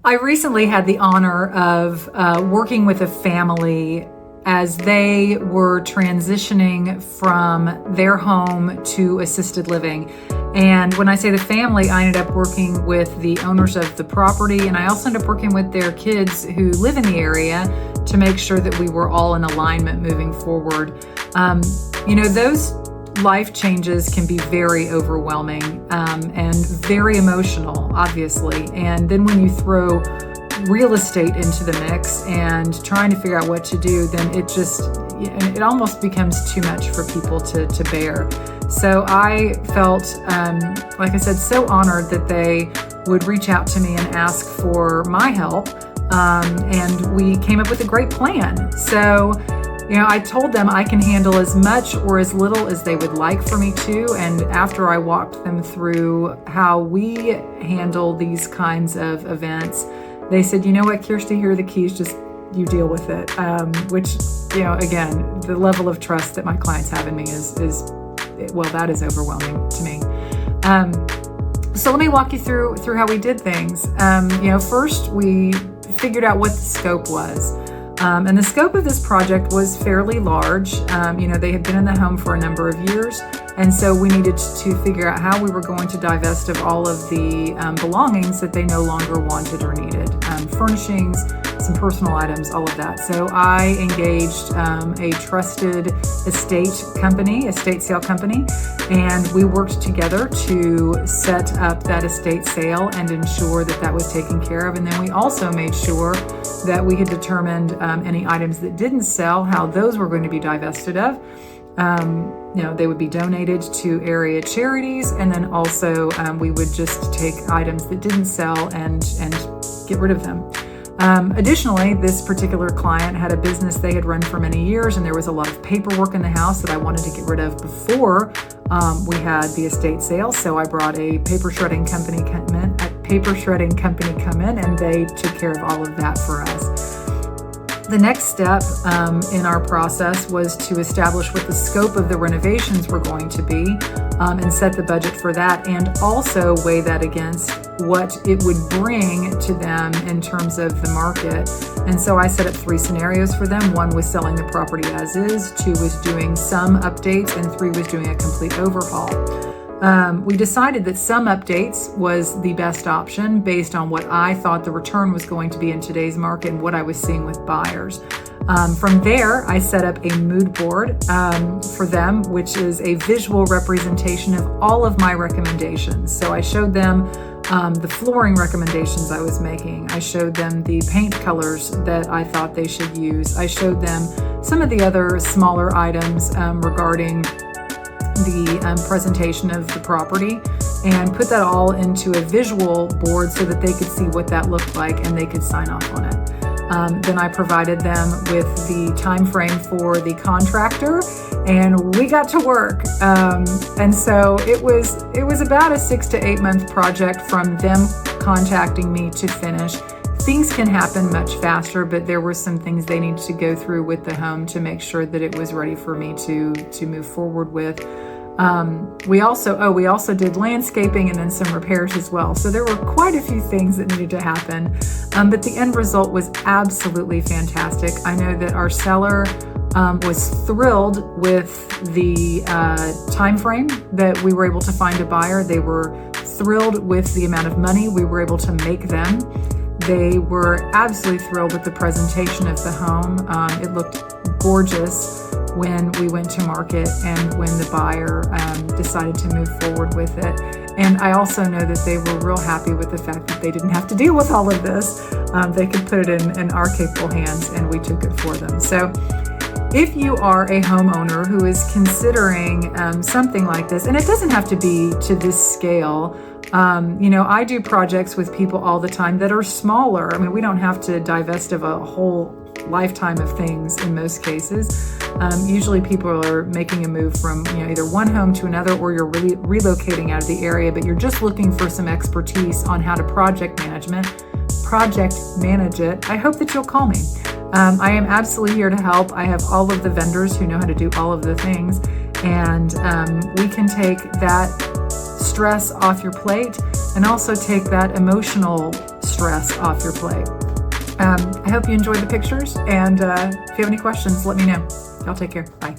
I recently had the honor of working with a family as they were transitioning from their home to assisted living. And when I say the family, I ended up working with the owners of the property, and I also ended up working with their kids who live in the area to make sure that we were all in alignment moving forward. Those life changes can be very overwhelming and very emotional, obviously. And then when you throw real estate into the mix and trying to figure out what to do, then it almost becomes too much for people to bear. So I felt, like I said, so honored that they would reach out to me and ask for my help. And we came up with a great plan. So I told them I can handle as much or as little as they would like for me to. And after I walked them through how we handle these kinds of events, they said, "You know what, Kirsty, here are the keys, just you deal with it." Which, again, the level of trust that my clients have in me is that is overwhelming to me. So let me walk you through how we did things. First we figured out what the scope was. And the scope of this project was fairly large. They had been in the home for a number of years, and so we needed to figure out how we were going to divest of all of the belongings that they no longer wanted or needed. Furnishings, some personal items, all of that. So I engaged a trusted estate sale company, and we worked together to set up that estate sale and ensure that was taken care of. And then we also made sure that we had determined any items that didn't sell, how those were going to be divested of. They would be donated to area charities, and then also we would just take items that didn't sell and get rid of them. Additionally, this particular client had a business they had run for many years, and there was a lot of paperwork in the house that I wanted to get rid of before we had the estate sale. So I brought a paper shredding company come in, and they took care of all of that for us. The next step in our process was to establish what the scope of the renovations were going to be and set the budget for that, and also weigh that against what it would bring to them in terms of the market. And so I set up 3 scenarios for them. 1 was selling the property as is, 2 was doing some updates, and 3 was doing a complete overhaul. We decided that some updates was the best option based on what I thought the return was going to be in today's market and what I was seeing with buyers. From there, I set up a mood board for them, which is a visual representation of all of my recommendations. So I showed them the flooring recommendations I was making. I showed them the paint colors that I thought they should use. I showed them some of the other smaller items regarding the presentation of the property, and put that all into a visual board so that they could see what that looked like and they could sign off on it. Then I provided them with the time frame for the contractor, and we got to work. And so it was about a 6 to 8 month project from them contacting me to finish. Things can happen much faster, but there were some things they needed to go through with the home to make sure that it was ready for me to move forward with. We also did landscaping and then some repairs as well. So there were quite a few things that needed to happen, but the end result was absolutely fantastic. I know that our seller was thrilled with the time frame that we were able to find a buyer. They were thrilled with the amount of money we were able to make them. They were absolutely thrilled with the presentation of the home. It looked gorgeous when we went to market and when the buyer decided to move forward with it. And I also know that they were real happy with the fact that they didn't have to deal with all of this. They could put it in our capable hands, and we took it for them. So if you are a homeowner who is considering something like this, and it doesn't have to be to this scale. I do projects with people all the time that are smaller. I mean, we don't have to divest of a whole lifetime of things in most cases. Usually people are making a move from either one home to another, or you're really relocating out of the area, but you're just looking for some expertise on how to project manage it. I hope that you'll call me. I am absolutely here to help. I have all of the vendors who know how to do all of the things, and we can take that stress off your plate and also take that emotional stress off your plate. I hope you enjoyed the pictures, and if you have any questions, let me know. Y'all take care. Bye.